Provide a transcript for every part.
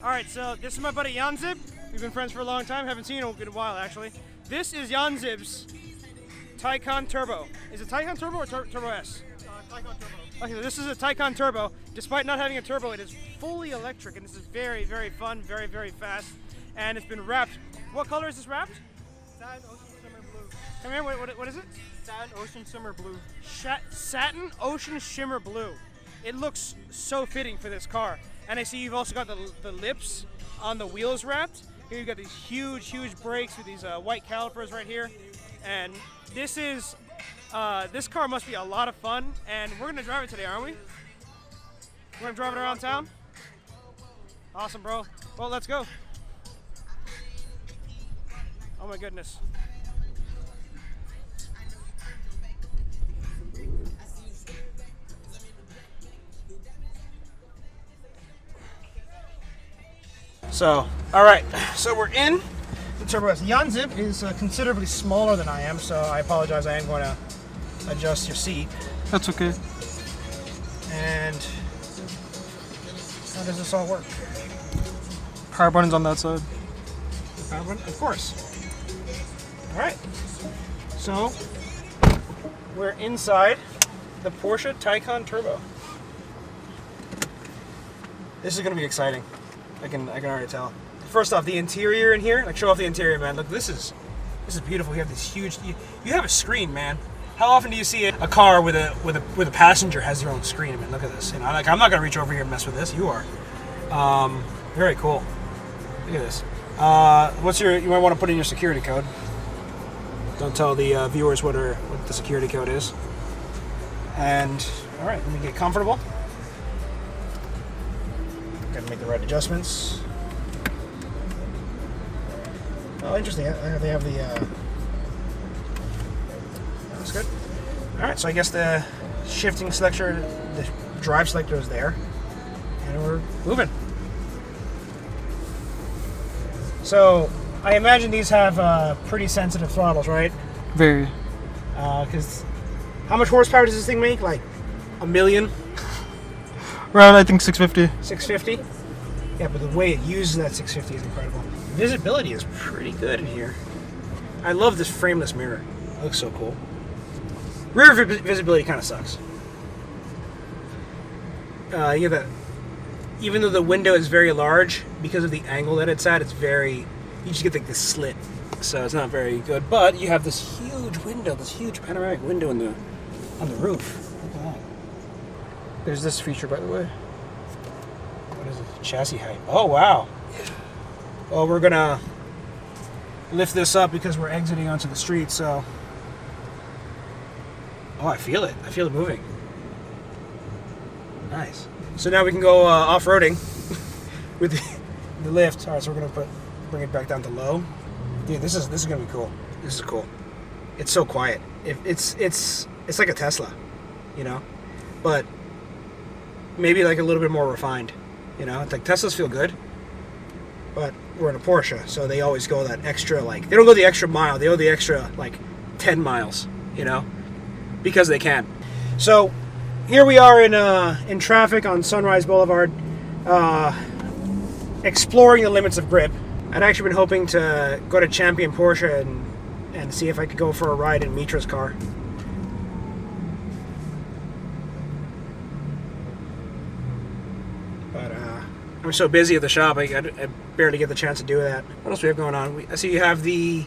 Alright, so this is my buddy Jahanzaib. We've been friends for a long time, haven't seen him in a while actually. This is Jahanzaib's Taycan Turbo. Is it Taycan Turbo or Turbo S? Taycan Turbo. Okay, so this is a Taycan Turbo. Despite not having a turbo, it is fully electric, and this is very, very fun, very, very fast. And it's been wrapped. What color is this wrapped? Satin Ocean Shimmer Blue. Come here, what is it? Satin Ocean Shimmer Blue. Satin Ocean Shimmer Blue. It looks so fitting for this car. And I see you've also got the lips on the wheels wrapped. Here you've got these huge, huge brakes with these white calipers right here. And this car must be a lot of fun. And we're gonna drive it today, aren't we? We're gonna drive it around town? Awesome, bro. Well, let's go. Oh my goodness. So, all right, so we're in the Turbo S. Jahanzaib is considerably smaller than I am, so I apologize. I am going to adjust your seat. That's okay. And how does this all work? Power button's on that side. Power button, of course. All right, so we're inside the Porsche Taycan Turbo. This is going to be exciting. I can already tell. First off, the interior in here, like show off the interior, man. Look, this is beautiful. You have this huge. You have a screen, man. How often do you see a car with a passenger has their own screen? I mean, look at this. You know, like I'm not gonna reach over here and mess with this. You are. Very cool. Look at this. You might want to put in your security code. Don't tell the viewers what the security code is. And all right, let me get comfortable. Gotta make the right adjustments. Oh, interesting. They have the. That's good. All right, so I guess the shifting selector, the drive selector is there, and we're moving. So I imagine these have pretty sensitive throttles, right? Very. Because how much horsepower does this thing make? Like a million? Around, I think 650. 650? Yeah, but the way it uses that 650 is incredible. Visibility is pretty good in here. I love this frameless mirror. It looks so cool. Rear visibility kind of sucks. You get that. Even though the window is very large, because of the angle that it's at, you just get like this slit. So it's not very good. But you have this huge window, this huge panoramic window on the roof. Look at that. There's this feature, by the way. What is it? Chassis height. Oh, wow. Well, we're going to lift this up because we're exiting onto the street, so... Oh, I feel it. I feel it moving. Nice. So now we can go off-roading with the lift. All right, so we're going to bring it back down to low. Dude, this is going to be cool. This is cool. It's so quiet. It's like a Tesla, you know? But... maybe like a little bit more refined, you know. It's like Teslas feel good, but we're in a Porsche, so they always go that extra, like they don't go the extra mile, they go the extra like 10 miles, you know, because they can. So here we are in traffic on Sunrise Boulevard, exploring the limits of grip. I'd actually been hoping to go to Champion Porsche and see if I could go for a ride in Mitra's car. I'm so busy at the shop, I barely get the chance to do that. What else do we have going on? I see you have the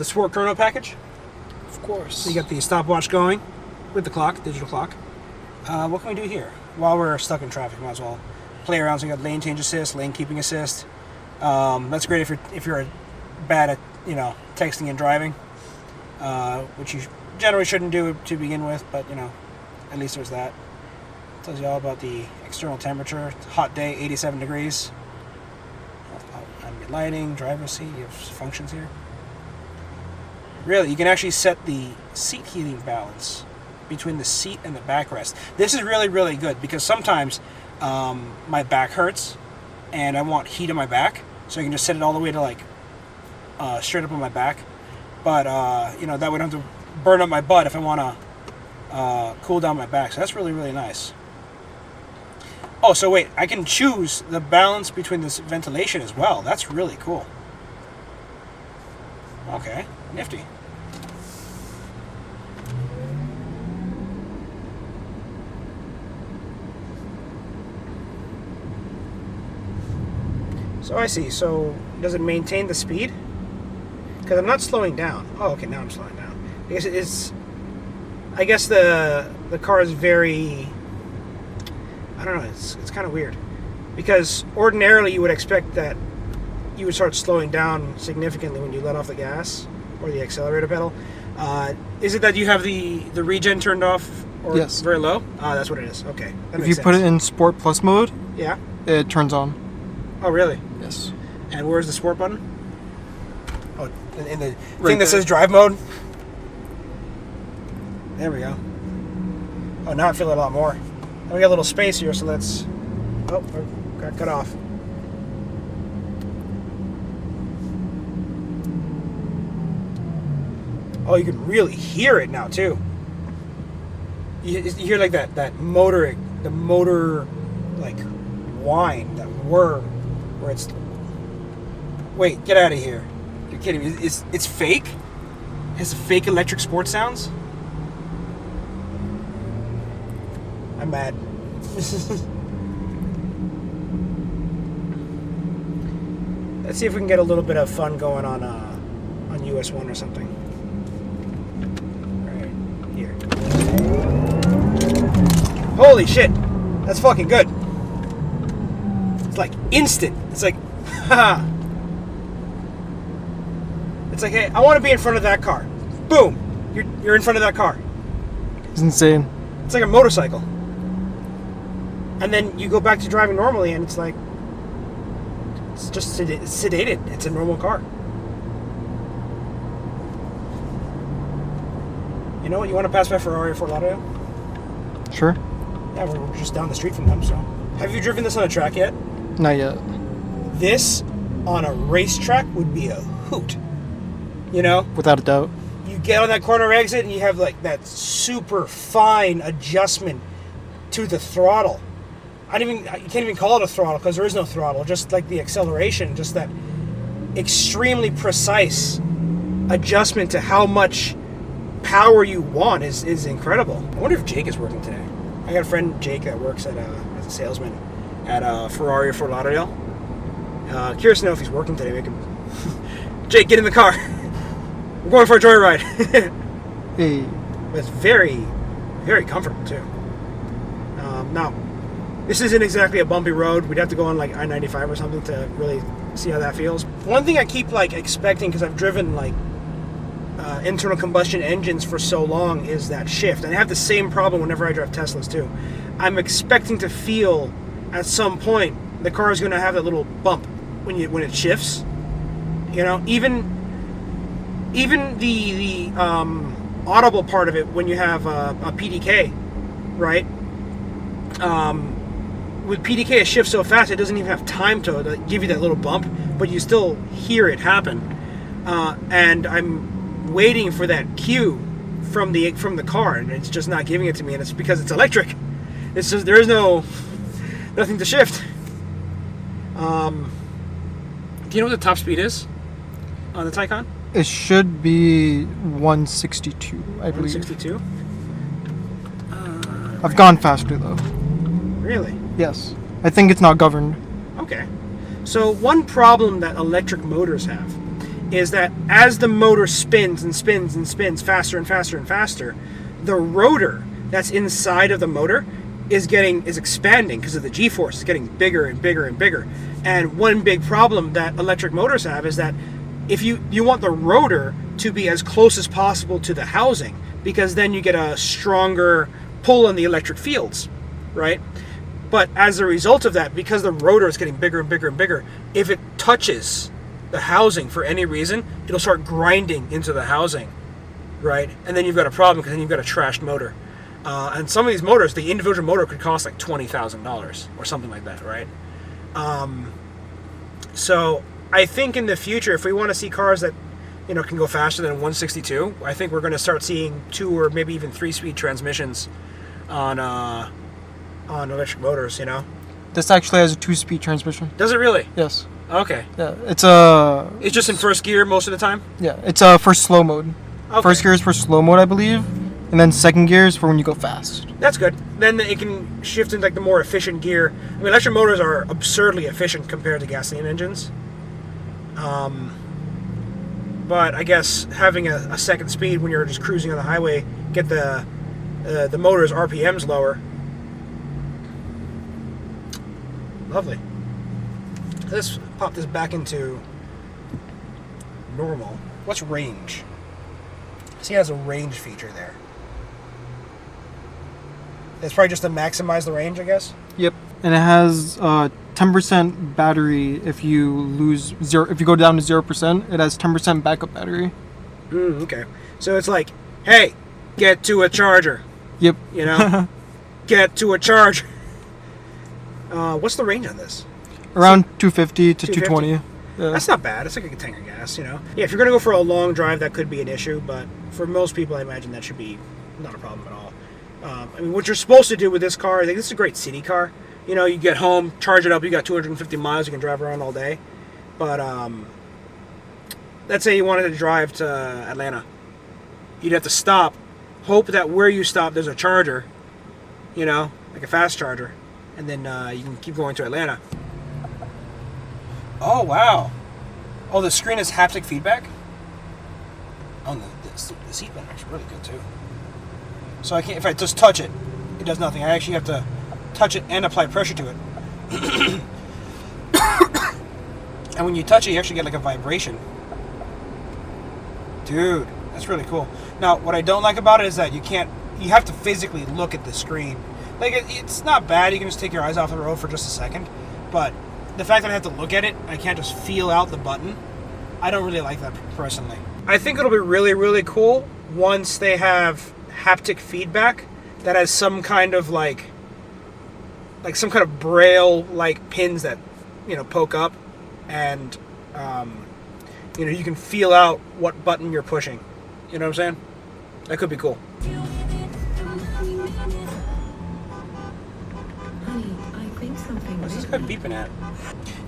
Sport Chrono package. Of course. So you got the stopwatch going with the clock, digital clock. What can we do here? While we're stuck in traffic, might as well play around. So you got lane change assist, lane keeping assist. That's great if you're bad at texting and driving, which you generally shouldn't do to begin with. But at least there's that. Tells you all about the external temperature. It's a hot day, 87 degrees. Ambient lighting, driver's seat. You have functions here. Really, you can actually set the seat heating balance between the seat and the backrest. This is really, really good because sometimes my back hurts and I want heat on my back, so I can just set it all the way to like straight up on my back. But that way I don't have to burn up my butt if I want to cool down my back. So that's really, really nice. Oh, so wait, I can choose the balance between this ventilation as well. That's really cool. Okay, nifty. So I see. So does it maintain the speed? Because I'm not slowing down. Oh, okay, now I'm slowing down. I guess it is. I guess the car is very. I don't know. It's kind of weird, because ordinarily you would expect that you would start slowing down significantly when you let off the gas or the accelerator pedal. Is it that you have the regen turned off or Yes. very low? That's what it is. Okay. That If makes you put sense. it in Sport Plus mode, Yeah. it turns on. Oh, really? Yes. And where's the sport button? Oh, in the Right thing that there. says drive mode. There we go. Oh, now I feel it a lot more. And we got a little space here, so let's. Oh, got cut off. Oh, you can really hear it now too. You hear like that motor, the motor, like whine, that whir, where it's. Wait, get out of here! You're kidding me? It's fake. It has fake electric sport sounds. I'm mad. Let's see if we can get a little bit of fun going on US 1 or something. Right here. Holy shit! That's fucking good. It's like instant. It's like, haha. It's like, hey, I want to be in front of that car. Boom! You're in front of that car. It's insane. It's like a motorcycle. And then you go back to driving normally, and it's like, it's just sedated. It's a normal car. You know what? You want to pass by Ferrari or Fort Lauderdale? Sure. Yeah, we're just down the street from them. So, have you driven this on a track yet? Not yet. This on a racetrack would be a hoot. You know, Without a doubt. you get on that corner exit, and you have like that super fine adjustment to the throttle. You can't even call it a throttle because there is no throttle. Just like the acceleration, just that extremely precise adjustment to how much power you want is incredible. I wonder if Jake is working today. I got a friend, Jake, that works at as a salesman at Ferrari or Fort Lauderdale. Curious to know if he's working today. Make him Jake, get in the car. We're going for a joyride. Hey. But it's very, very comfortable too. Now, this isn't exactly a bumpy road. We'd have to go on like I-95 or something to really see how that feels. One thing I keep like expecting, because I've driven like internal combustion engines for so long, is that shift. And I have the same problem whenever I drive Teslas too. I'm expecting to feel at some point the car is going to have that little bump when it shifts. You know, even the audible part of it when you have a PDK, right? With PDK, it shifts so fast it doesn't even have time to give you that little bump, but you still hear it happen. And I'm waiting for that cue from the car, and it's just not giving it to me, and it's because it's electric. It's just there is nothing to shift. Do you know what the top speed is on the Taycan? It should be 162, I believe. 162. I've gone faster though. Really? Yes. I think it's not governed. Okay. So one problem that electric motors have is that as the motor spins and spins and spins faster and faster and faster, the rotor that's inside of the motor is expanding because of the G-force. It's getting bigger and bigger and bigger. And one big problem that electric motors have is that if you want the rotor to be as close as possible to the housing, because then you get a stronger pull on the electric fields, right? But as a result of that, because the rotor is getting bigger and bigger and bigger, if it touches the housing for any reason, it'll start grinding into the housing, right? And then you've got a problem, because then you've got a trashed motor. And some of these motors, the individual motor could cost like $20,000 or something like that, right? So I think in the future, if we want to see cars that can go faster than 162, I think we're going to start seeing 2 or maybe even 3-speed transmissions on electric motors. This actually has a 2-speed transmission. Does it really? Yes. Okay. Yeah, It's just in first gear most of the time? Yeah, it's for slow mode. Okay. First gear is for slow mode, I believe, and then second gear is for when you go fast. That's good. Then it can shift into like the more efficient gear. I mean, electric motors are absurdly efficient compared to gasoline engines. But I guess having a second speed when you're just cruising on the highway, get the motor's RPMs lower. Lovely. Let's pop this back into normal. What's range? See, it has a range feature there. It's probably just to maximize the range, I guess. Yep. And it has 10% battery if you lose zero. If you go down to 0%, it has 10% backup battery. Okay. So it's like, hey, get to a charger. Yep. You know, get to a charger. What's the range on this? Around 250 to 250? 220. Yeah. That's not bad. It's like a tank of gas, you know. Yeah, if you're gonna go for a long drive, that could be an issue, but for most people, I imagine that should be not a problem at all. I mean, what you're supposed to do with this car, I think this is a great city car. You know, you get home, charge it up, you got 250 miles, you can drive around all day. But let's say you wanted to drive to Atlanta. You'd have to stop, hope that where you stop there's a charger, you know, like a fast charger, and then you can keep going to Atlanta. Oh, wow. Oh, the screen has haptic feedback? Oh, the seat belt is really good, too. So I can't, if I just touch it, it does nothing. I actually have to touch it and apply pressure to it. And when you touch it, you actually get like a vibration. Dude, that's really cool. Now, what I don't like about it is that you have to physically look at the screen. Like, it's not bad. You can just take your eyes off the road for just a second. But the fact that I have to look at it, I can't just feel out the button, I don't really like that personally. I think it'll be really, really cool once they have haptic feedback that has some kind of like some kind of braille like pins that, you know, poke up and you know, you can feel out what button you're pushing. You know what I'm saying? That could be cool. What's this guy beeping at?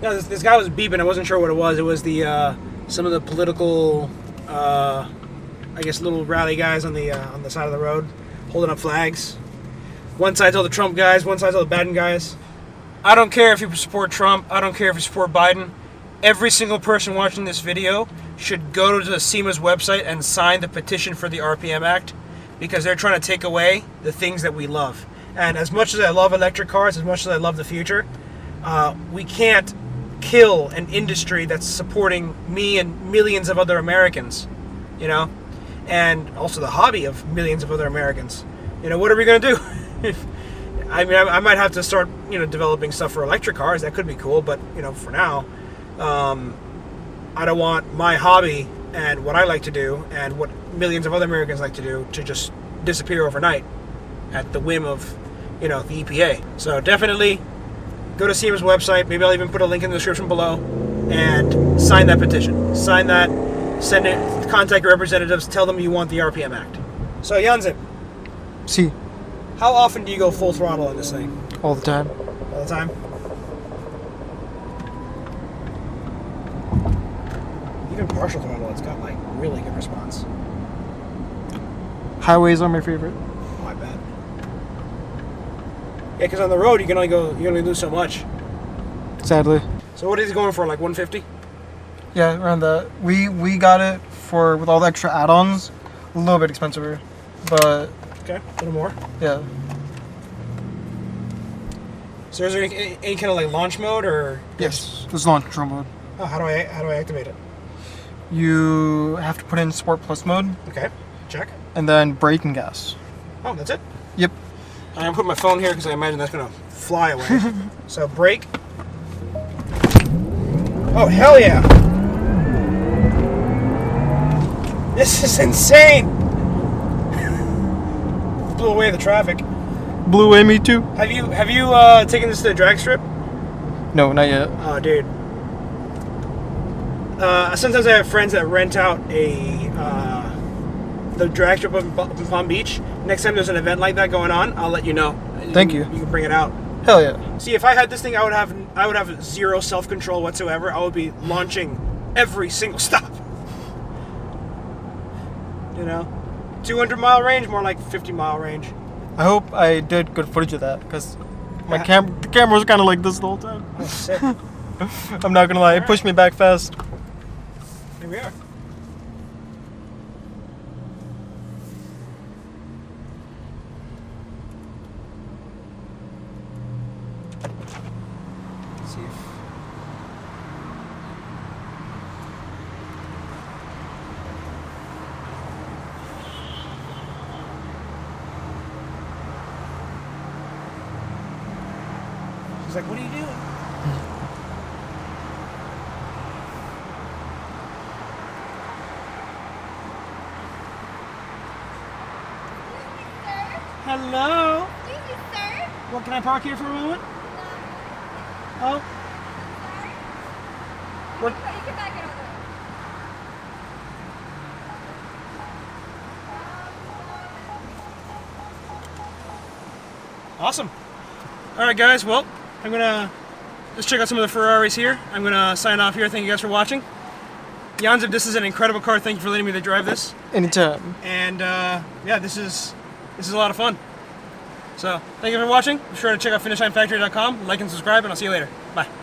No, this guy was beeping. I wasn't sure what it was. It was the some of the political, I guess, little rally guys on the side of the road, holding up flags. One side's all the Trump guys, one side's all the Biden guys. I don't care if you support Trump. I don't care if you support Biden. Every single person watching this video should go to the SEMA's website and sign the petition for the RPM Act, because they're trying to take away the things that we love. And as much as I love electric cars, as much as I love the future, we can't kill an industry that's supporting me and millions of other Americans, you know, and also the hobby of millions of other Americans. You know, what are we going to do? I mean, I might have to start, you know, developing stuff for electric cars. That could be cool, but, you know, for now, I don't want my hobby and what I like to do and what millions of other Americans like to do to just disappear overnight at the whim of, you know, the EPA. So definitely go to SEMA's website. Maybe I'll even put a link in the description below and sign that petition. Sign that, send it, contact your representatives, tell them you want the RPM Act. So Jahanzaib, See, how often do you go full throttle on this thing? all the time. All the time? Even partial throttle, it's got like really good response. Highways are my favorite. Oh, I bet. Yeah, because on the road you can only lose so much. Sadly. So what is he going for? Like 150? Yeah, around that. We got it for, with all the extra add-ons, a little bit expensive, but Okay, a little more. yeah. So is there any kind of like launch mode or? Yes, this is launch control mode. Oh, how do I activate it? You have to put in Sport Plus mode, Okay, check. and then brake and gas. Oh, that's it. Yep. I'm gonna put my phone here because I imagine that's gonna fly away. So brake. Oh hell yeah! This is insane. Blew away the traffic. Blew away me too? Have you taken this to the drag strip? No, not yet. Oh, dude. Sometimes I have friends that rent out the drag strip in Palm Beach. Next time there's an event like that going on, I'll let you know. Thank you. You can bring it out. Hell yeah. See, if I had this thing, I would have zero self-control whatsoever. I would be launching every single stop. You know, 200-mile range, more like 50-mile range. I hope I did good footage of that because the camera was kind of like this the whole time. Oh, sick. I'm not gonna lie, it pushed me back fast. Here we are. Let's see if... She's like, what are you doing? Hello. Excuse me, sir. Well, can I park here for a moment? Oh. What? You can back it over. Awesome. All right, guys. Well, I'm gonna let's check out some of the Ferraris here. I'm gonna sign off here. Thank you guys for watching. Jahanzaib, this is an incredible car. Thank you for letting me to drive this. Anytime. And yeah, this is a lot of fun. So thank you for watching. Be sure to check out finishlinefactory.com, like and subscribe, and I'll see you later. Bye.